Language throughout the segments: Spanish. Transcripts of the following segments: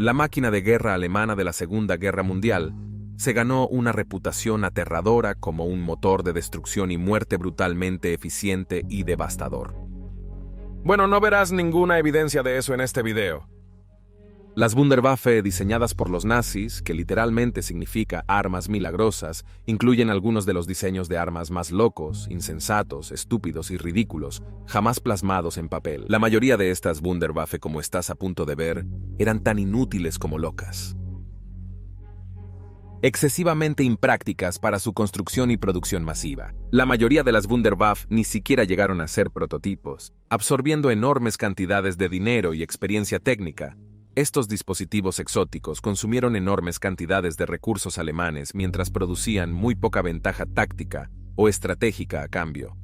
La máquina de guerra alemana de la Segunda Guerra Mundial se ganó una reputación aterradora como un motor de destrucción y muerte brutalmente eficiente y devastador. Bueno, no verás ninguna evidencia de eso en este video. Las Wunderwaffe, diseñadas por los nazis, que literalmente significa armas milagrosas, incluyen algunos de los diseños de armas más locos, insensatos, estúpidos y ridículos, jamás plasmados en papel. La mayoría de estas Wunderwaffe, como estás a punto de ver, eran tan inútiles como locas. Excesivamente imprácticas para su construcción y producción masiva. La mayoría de las Wunderwaffe ni siquiera llegaron a ser prototipos, absorbiendo enormes cantidades de dinero y experiencia técnica. Estos dispositivos exóticos consumieron enormes cantidades de recursos alemanes mientras producían muy poca ventaja táctica o estratégica a cambio.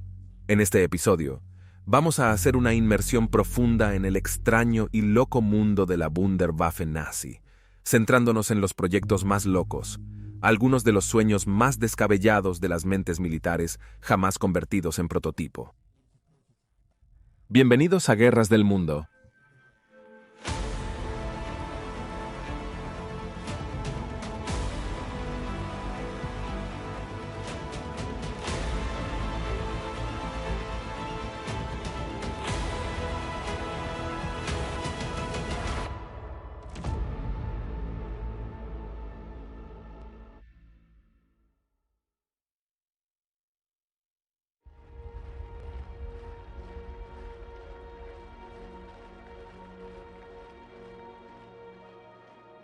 En este episodio, vamos a hacer una inmersión profunda en el extraño y loco mundo de la Wunderwaffe nazi, centrándonos en los proyectos más locos, algunos de los sueños más descabellados de las mentes militares jamás convertidos en prototipo. Bienvenidos a Guerras del Mundo.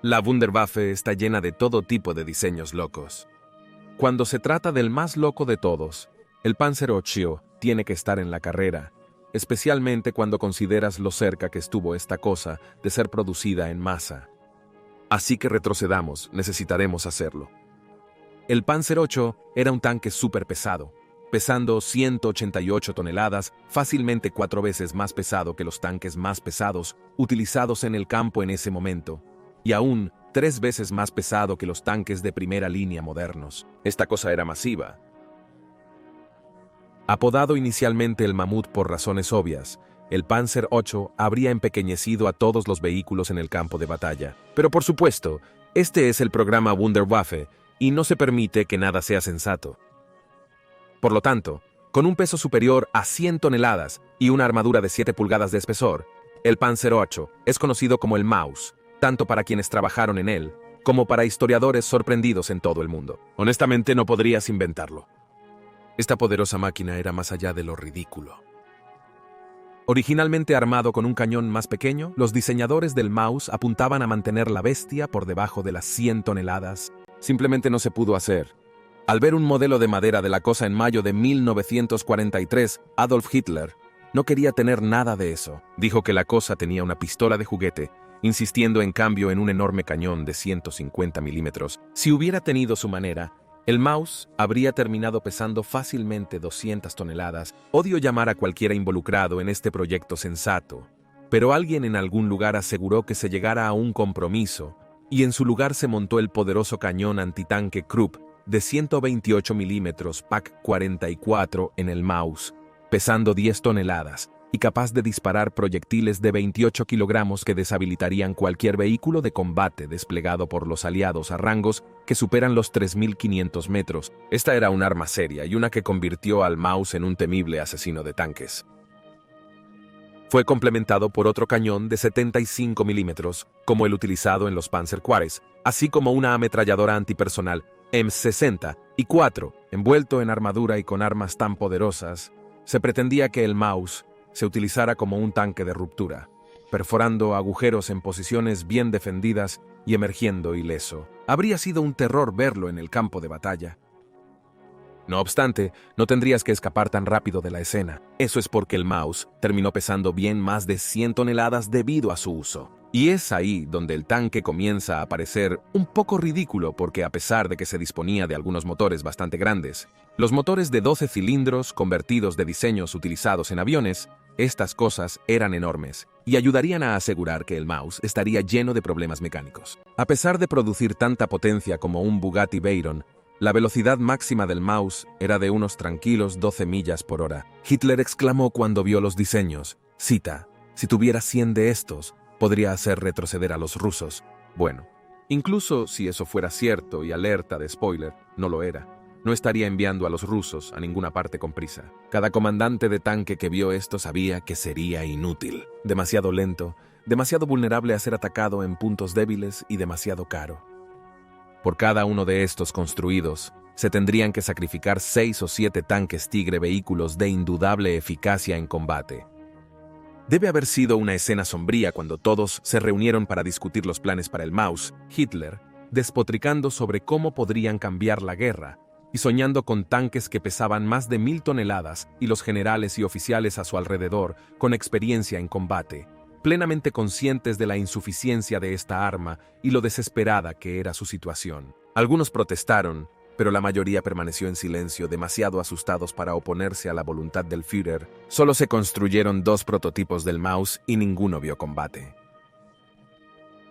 La Wunderwaffe está llena de todo tipo de diseños locos. Cuando se trata del más loco de todos, el Panzer VIII tiene que estar en la carrera, especialmente cuando consideras lo cerca que estuvo esta cosa de ser producida en masa. Así que retrocedamos, necesitaremos hacerlo. El Panzer VIII era un tanque súper pesado, pesando 188 toneladas, fácilmente 4 veces más pesado que los tanques más pesados utilizados en el campo en ese momento, y aún 3 veces más pesado que los tanques de primera línea modernos. Esta cosa era masiva. Apodado inicialmente el mamut por razones obvias, el Panzer VIII habría empequeñecido a todos los vehículos en el campo de batalla. Pero por supuesto, este es el programa Wunderwaffe y no se permite que nada sea sensato. Por lo tanto, con un peso superior a 100 toneladas y una armadura de 7 pulgadas de espesor, el Panzer VIII es conocido como el Maus, tanto para quienes trabajaron en él, como para historiadores sorprendidos en todo el mundo. Honestamente, no podrías inventarlo. Esta poderosa máquina era más allá de lo ridículo. Originalmente armado con un cañón más pequeño, los diseñadores del Maus apuntaban a mantener la bestia por debajo de las 100 toneladas. Simplemente no se pudo hacer. Al ver un modelo de madera de la cosa en mayo de 1943, Adolf Hitler no quería tener nada de eso. Dijo que la cosa tenía una pistola de juguete, insistiendo en cambio en un enorme cañón de 150 milímetros. Si hubiera tenido su manera, el Maus habría terminado pesando fácilmente 200 toneladas. Odio llamar a cualquiera involucrado en este proyecto sensato, pero alguien en algún lugar aseguró que se llegara a un compromiso, y en su lugar se montó el poderoso cañón antitanque Krupp de 128 milímetros PaK 44 en el Maus, pesando 10 toneladas, y capaz de disparar proyectiles de 28 kilogramos que deshabilitarían cualquier vehículo de combate desplegado por los aliados a rangos que superan los 3.500 metros. Esta era un arma seria y una que convirtió al Maus en un temible asesino de tanques. Fue complementado por otro cañón de 75 milímetros, como el utilizado en los Panzerquarres, así como una ametralladora antipersonal M64, envuelto en armadura y con armas tan poderosas. Se pretendía que el Maus se utilizara como un tanque de ruptura, perforando agujeros en posiciones bien defendidas y emergiendo ileso. Habría sido un terror verlo en el campo de batalla. No obstante, no tendrías que escapar tan rápido de la escena. Eso es porque el Maus terminó pesando bien más de 100 toneladas debido a su uso. Y es ahí donde el tanque comienza a parecer un poco ridículo porque a pesar de que se disponía de algunos motores bastante grandes, los motores de 12 cilindros convertidos de diseños utilizados en aviones, estas cosas eran enormes y ayudarían a asegurar que el Maus estaría lleno de problemas mecánicos. A pesar de producir tanta potencia como un Bugatti Veyron, la velocidad máxima del Maus era de unos tranquilos 12 millas por hora. Hitler exclamó cuando vio los diseños, cita, «Si tuviera 100 de estos, podría hacer retroceder a los rusos». Bueno, incluso si eso fuera cierto y alerta de spoiler, no lo era. No estaría enviando a los rusos a ninguna parte con prisa. Cada comandante de tanque que vio esto sabía que sería inútil, demasiado lento, demasiado vulnerable a ser atacado en puntos débiles y demasiado caro. Por cada uno de estos construidos, se tendrían que sacrificar 6 o 7 tanques Tigre, vehículos de indudable eficacia en combate. Debe haber sido una escena sombría cuando todos se reunieron para discutir los planes para el Maus, Hitler, despotricando sobre cómo podrían cambiar la guerra, y soñando con tanques que pesaban más de 1000 toneladas y los generales y oficiales a su alrededor con experiencia en combate, plenamente conscientes de la insuficiencia de esta arma y lo desesperada que era su situación. Algunos protestaron, pero la mayoría permaneció en silencio, demasiado asustados para oponerse a la voluntad del Führer. Solo se construyeron 2 prototipos del Maus y ninguno vio combate.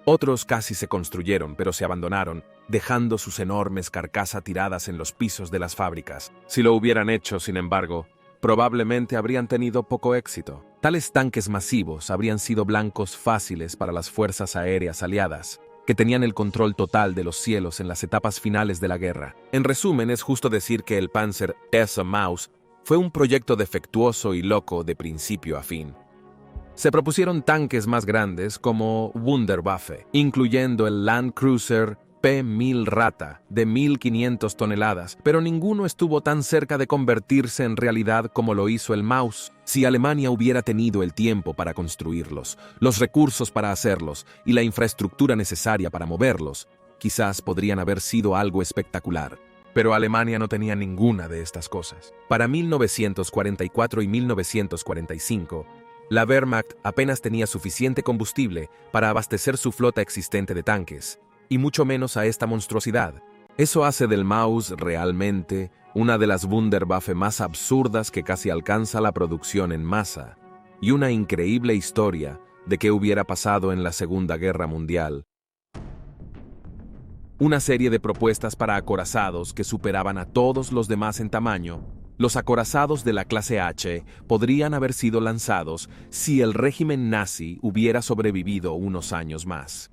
Otros casi se construyeron, pero se abandonaron, dejando sus enormes carcasas tiradas en los pisos de las fábricas. Si lo hubieran hecho, sin embargo, probablemente habrían tenido poco éxito. Tales tanques masivos habrían sido blancos fáciles para las fuerzas aéreas aliadas, que tenían el control total de los cielos en las etapas finales de la guerra. En resumen, es justo decir que el Panzer SS Maus fue un proyecto defectuoso y loco de principio a fin. Se propusieron tanques más grandes como Wunderwaffe, incluyendo el Land Cruiser P-1000 Rata de 1500 toneladas, pero ninguno estuvo tan cerca de convertirse en realidad como lo hizo el Maus. Si Alemania hubiera tenido el tiempo para construirlos, los recursos para hacerlos y la infraestructura necesaria para moverlos, quizás podrían haber sido algo espectacular. Pero Alemania no tenía ninguna de estas cosas. Para 1944 y 1945, la Wehrmacht apenas tenía suficiente combustible para abastecer su flota existente de tanques, y mucho menos a esta monstruosidad. Eso hace del Maus realmente una de las Wunderwaffe más absurdas que casi alcanza la producción en masa, y una increíble historia de qué hubiera pasado en la Segunda Guerra Mundial. Una serie de propuestas para acorazados que superaban a todos los demás en tamaño. Los acorazados de la clase H podrían haber sido lanzados si el régimen nazi hubiera sobrevivido unos años más.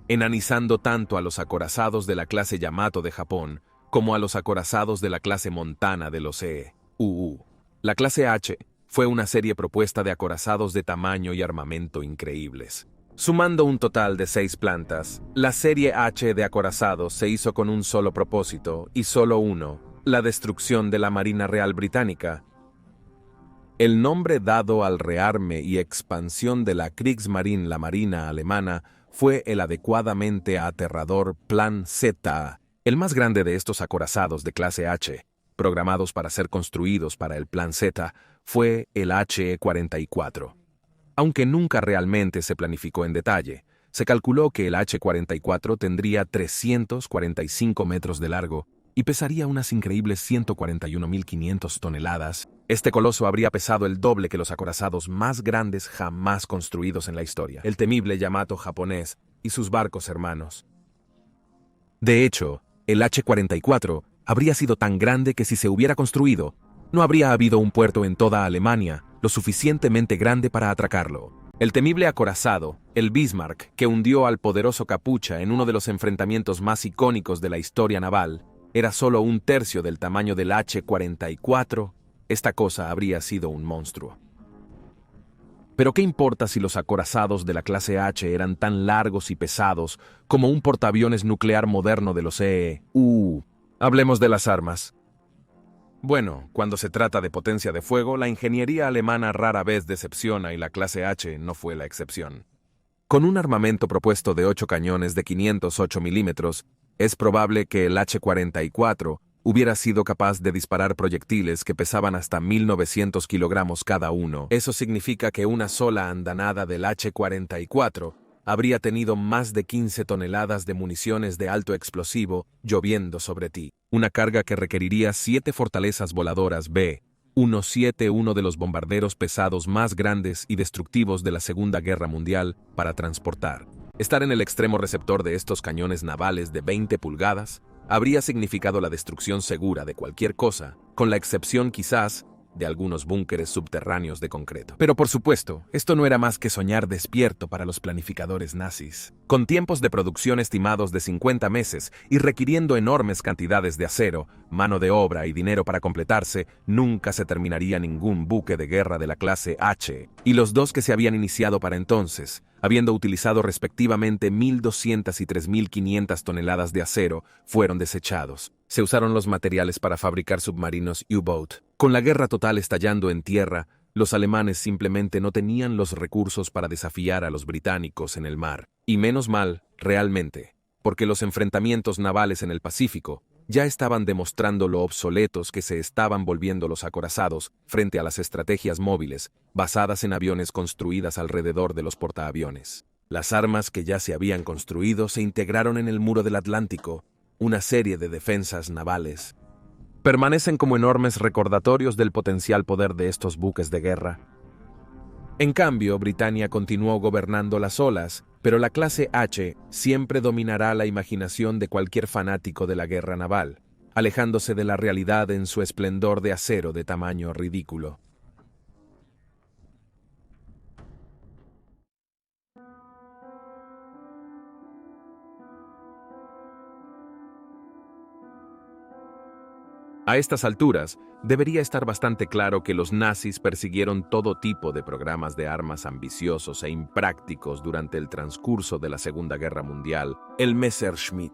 Enanizando tanto a los acorazados de la clase Yamato de Japón como a los acorazados de la clase Montana de los EUU. La clase H fue una serie propuesta de acorazados de tamaño y armamento increíbles. Sumando un total de 6 plantas, la serie H de acorazados se hizo con un solo propósito, y solo uno: la destrucción de la Marina Real Británica. El nombre dado al rearme y expansión de la Kriegsmarine, la Marina alemana, fue el adecuadamente aterrador Plan Z, el más grande de estos acorazados de clase H, programados para ser construidos para el Plan Z, fue el He-44. Aunque nunca realmente se planificó en detalle, se calculó que el H-44 tendría 345 metros de largo y pesaría unas increíbles 141.500 toneladas. Este coloso habría pesado el doble que los acorazados más grandes jamás construidos en la historia, el temible Yamato japonés y sus barcos hermanos. De hecho, el H-44 habría sido tan grande que si se hubiera construido, no habría habido un puerto en toda Alemania lo suficientemente grande para atracarlo. El temible acorazado, el Bismarck, que hundió al poderoso Capucha en uno de los enfrentamientos más icónicos de la historia naval, era solo 1/3 del tamaño del H-44. Esta cosa habría sido un monstruo. Pero ¿qué importa si los acorazados de la clase H eran tan largos y pesados como un portaaviones nuclear moderno de los EUU? Hablemos de las armas. Bueno, cuando se trata de potencia de fuego, la ingeniería alemana rara vez decepciona y la clase H no fue la excepción. Con un armamento propuesto de 8 cañones de 508 milímetros, es probable que el H-44 hubiera sido capaz de disparar proyectiles que pesaban hasta 1.900 kilogramos cada uno. Eso significa que una sola andanada del H-44 habría tenido más de 15 toneladas de municiones de alto explosivo lloviendo sobre ti. Una carga que requeriría 7 fortalezas voladoras B-171, uno de los bombarderos pesados más grandes y destructivos de la Segunda Guerra Mundial, para transportar. Estar en el extremo receptor de estos cañones navales de 20 pulgadas habría significado la destrucción segura de cualquier cosa, con la excepción quizás de algunos búnkeres subterráneos de concreto. Pero por supuesto, esto no era más que soñar despierto para los planificadores nazis. Con tiempos de producción estimados de 50 meses y requiriendo enormes cantidades de acero, mano de obra y dinero para completarse, nunca se terminaría ningún buque de guerra de la clase H, y los dos que se habían iniciado para entonces, habiendo utilizado respectivamente 1.200 y 3.500 toneladas de acero, fueron desechados. Se usaron los materiales para fabricar submarinos U-Boat. Con la guerra total estallando en tierra, los alemanes simplemente no tenían los recursos para desafiar a los británicos en el mar. Y menos mal, realmente, porque los enfrentamientos navales en el Pacífico ya estaban demostrando lo obsoletos que se estaban volviendo los acorazados frente a las estrategias móviles basadas en aviones construidas alrededor de los portaaviones. Las armas que ya se habían construido se integraron en el muro del Atlántico, una serie de defensas navales. Permanecen como enormes recordatorios del potencial poder de estos buques de guerra. En cambio, Britania continuó gobernando las olas, pero la clase H siempre dominará la imaginación de cualquier fanático de la guerra naval, alejándose de la realidad en su esplendor de acero de tamaño ridículo. A estas alturas, debería estar bastante claro que los nazis persiguieron todo tipo de programas de armas ambiciosos e imprácticos durante el transcurso de la Segunda Guerra Mundial. El Messerschmitt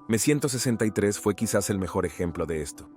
Me-163 fue quizás el mejor ejemplo de esto.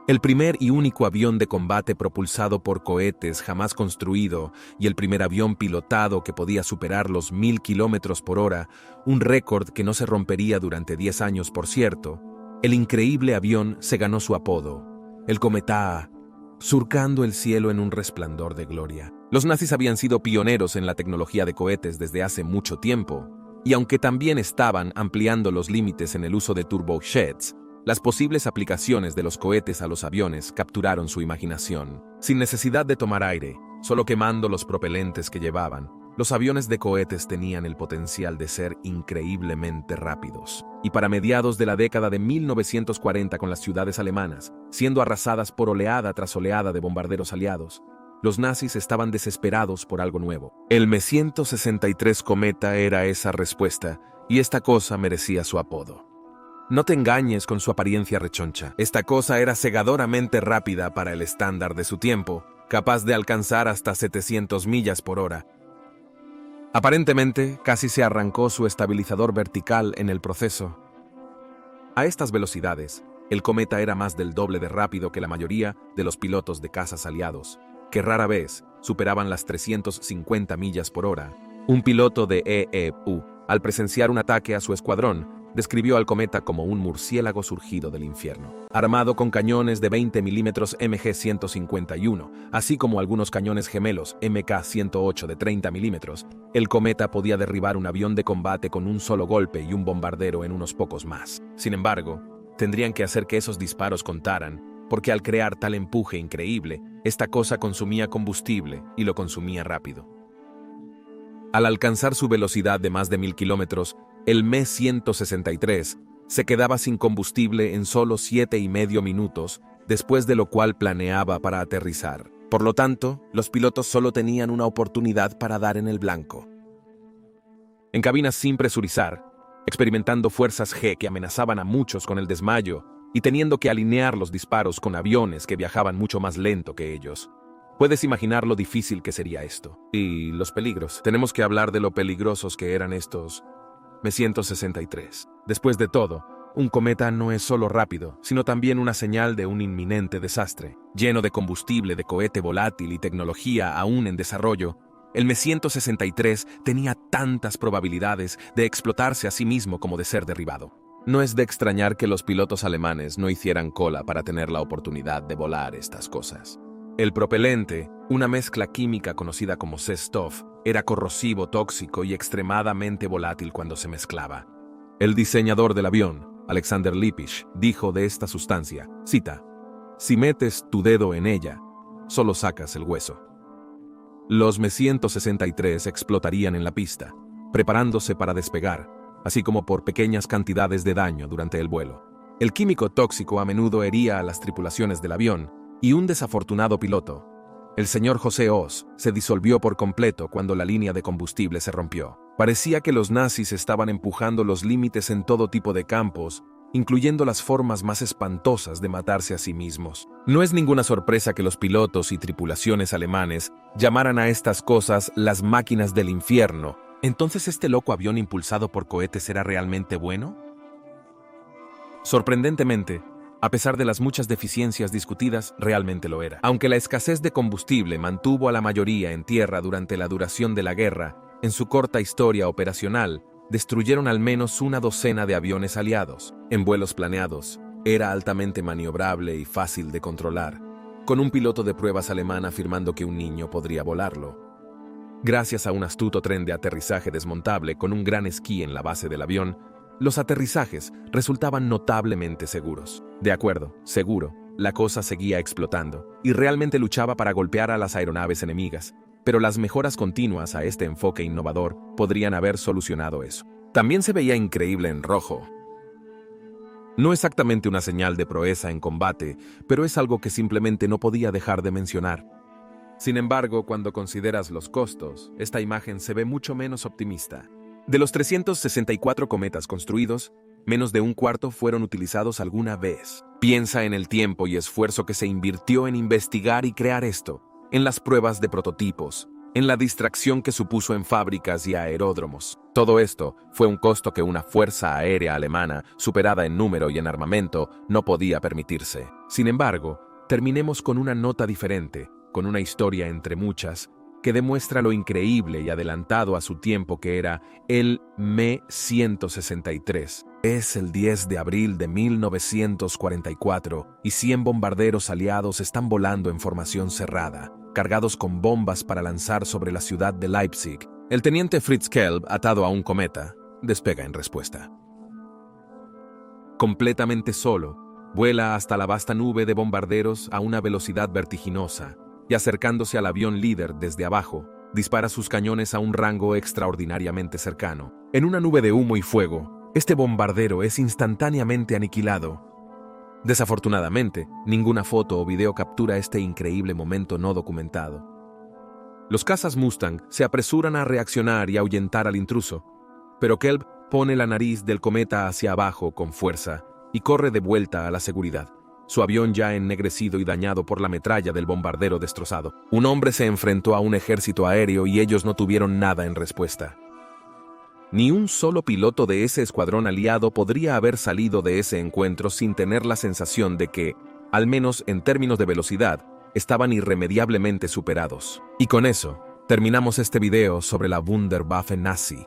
El primer y único avión de combate propulsado por cohetes jamás construido y el primer avión pilotado que podía superar los 1.000 kilómetros por hora, un récord que no se rompería durante 10 años, por cierto. El increíble avión se ganó su apodo, el Cometa A, surcando el cielo en un resplandor de gloria. Los nazis habían sido pioneros en la tecnología de cohetes desde hace mucho tiempo, y aunque también estaban ampliando los límites en el uso de turbojets, las posibles aplicaciones de los cohetes a los aviones capturaron su imaginación. Sin necesidad de tomar aire, solo quemando los propelentes que llevaban, los aviones de cohetes tenían el potencial de ser increíblemente rápidos. Y para mediados de la década de 1940, con las ciudades alemanas siendo arrasadas por oleada tras oleada de bombarderos aliados, los nazis estaban desesperados por algo nuevo. El Me-163 Cometa era esa respuesta, y esta cosa merecía su apodo. No te engañes con su apariencia rechoncha. Esta cosa era cegadoramente rápida para el estándar de su tiempo, capaz de alcanzar hasta 700 millas por hora. Aparentemente, casi se arrancó su estabilizador vertical en el proceso. A estas velocidades, el cometa era más del doble de rápido que la mayoría de los pilotos de cazas aliados, que rara vez superaban las 350 millas por hora. Un piloto de EEU, al presenciar un ataque a su escuadrón, describió al cometa como un murciélago surgido del infierno. Armado con cañones de 20 milímetros MG-151, así como algunos cañones gemelos MK-108 de 30 milímetros, el cometa podía derribar un avión de combate con un solo golpe y un bombardero en unos pocos más. Sin embargo, tendrían que hacer que esos disparos contaran, porque al crear tal empuje increíble, esta cosa consumía combustible y lo consumía rápido. Al alcanzar su velocidad de más de 1.000 kilómetros, el Me-163 se quedaba sin combustible en solo 7,5 minutos, después de lo cual planeaba para aterrizar. Por lo tanto, los pilotos solo tenían una oportunidad para dar en el blanco. En cabinas sin presurizar, experimentando fuerzas G que amenazaban a muchos con el desmayo y teniendo que alinear los disparos con aviones que viajaban mucho más lento que ellos. Puedes imaginar lo difícil que sería esto. Y los peligros. Tenemos que hablar de lo peligrosos que eran estos Me-163. Después de todo, un cometa no es solo rápido, sino también una señal de un inminente desastre. Lleno de combustible, de cohete volátil y tecnología aún en desarrollo, el Me-163 tenía tantas probabilidades de explotarse a sí mismo como de ser derribado. No es de extrañar que los pilotos alemanes no hicieran cola para tener la oportunidad de volar estas cosas. El propelente, una mezcla química conocida como Sestov, era corrosivo, tóxico y extremadamente volátil cuando se mezclaba. El diseñador del avión, Alexander Lippisch, dijo de esta sustancia, cita, «Si metes tu dedo en ella, solo sacas el hueso». Los Me-163 explotarían en la pista, preparándose para despegar, así como por pequeñas cantidades de daño durante el vuelo. El químico tóxico a menudo hería a las tripulaciones del avión, Y un desafortunado piloto, el señor José Oz, se disolvió por completo cuando la línea de combustible se rompió. Parecía que los nazis estaban empujando los límites en todo tipo de campos, incluyendo las formas más espantosas de matarse a sí mismos. No es ninguna sorpresa que los pilotos y tripulaciones alemanes llamaran a estas cosas las máquinas del infierno. ¿Entonces este loco avión impulsado por cohetes era realmente bueno? Sorprendentemente, a pesar de las muchas deficiencias discutidas, realmente lo era. Aunque la escasez de combustible mantuvo a la mayoría en tierra durante la duración de la guerra, en su corta historia operacional, destruyeron al menos una docena de aviones aliados. En vuelos planeados, era altamente maniobrable y fácil de controlar, con un piloto de pruebas alemán afirmando que un niño podría volarlo. Gracias a un astuto tren de aterrizaje desmontable con un gran esquí en la base del avión, los aterrizajes resultaban notablemente seguros. De acuerdo, seguro, la cosa seguía explotando, y realmente luchaba para golpear a las aeronaves enemigas, pero las mejoras continuas a este enfoque innovador podrían haber solucionado eso. También se veía increíble en rojo. No exactamente una señal de proeza en combate, pero es algo que simplemente no podía dejar de mencionar. Sin embargo, cuando consideras los costos, esta imagen se ve mucho menos optimista. De los 364 cometas construidos, menos de un cuarto fueron utilizados alguna vez. Piensa en el tiempo y esfuerzo que se invirtió en investigar y crear esto, en las pruebas de prototipos, en la distracción que supuso en fábricas y aeródromos. Todo esto fue un costo que una fuerza aérea alemana, superada en número y en armamento, no podía permitirse. Sin embargo, terminemos con una nota diferente, con una historia entre muchas, que demuestra lo increíble y adelantado a su tiempo que era el Me-163. Es el 10 de abril de 1944 y 100 bombarderos aliados están volando en formación cerrada, cargados con bombas para lanzar sobre la ciudad de Leipzig. El teniente Fritz Kelb, atado a un cometa, despega en respuesta. Completamente solo, vuela hasta la vasta nube de bombarderos a una velocidad vertiginosa, y acercándose al avión líder desde abajo, dispara sus cañones a un rango extraordinariamente cercano. En una nube de humo y fuego, este bombardero es instantáneamente aniquilado. Desafortunadamente, ninguna foto o video captura este increíble momento no documentado. Los cazas Mustang se apresuran a reaccionar y ahuyentar al intruso, pero Kelb pone la nariz del cometa hacia abajo con fuerza y corre de vuelta a la seguridad, su avión ya ennegrecido y dañado por la metralla del bombardero destrozado. Un hombre se enfrentó a un ejército aéreo y ellos no tuvieron nada en respuesta. Ni un solo piloto de ese escuadrón aliado podría haber salido de ese encuentro sin tener la sensación de que, al menos en términos de velocidad, estaban irremediablemente superados. Y con eso, terminamos este video sobre la Wunderwaffe nazi.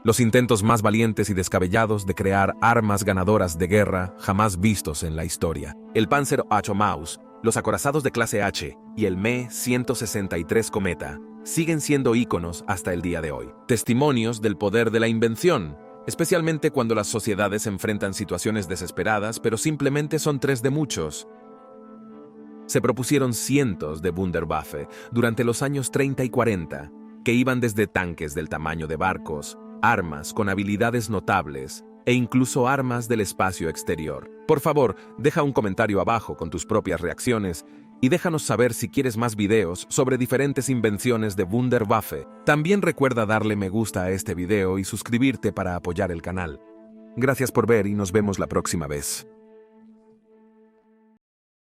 Los intentos más valientes y descabellados de crear armas ganadoras de guerra jamás vistos en la historia. El Panzer VIII Maus, los acorazados de clase H y el Me-163 Cometa siguen siendo íconos hasta el día de hoy. Testimonios del poder de la invención, especialmente cuando las sociedades enfrentan situaciones desesperadas, pero simplemente son tres de muchos. Se propusieron cientos de Wunderwaffe durante los años 30 y 40, que iban desde tanques del tamaño de barcos, armas con habilidades notables e incluso armas del espacio exterior. Por favor, deja un comentario abajo con tus propias reacciones y déjanos saber si quieres más videos sobre diferentes invenciones de Wunderwaffe. También recuerda darle me gusta a este video y suscribirte para apoyar el canal. Gracias por ver y nos vemos la próxima vez.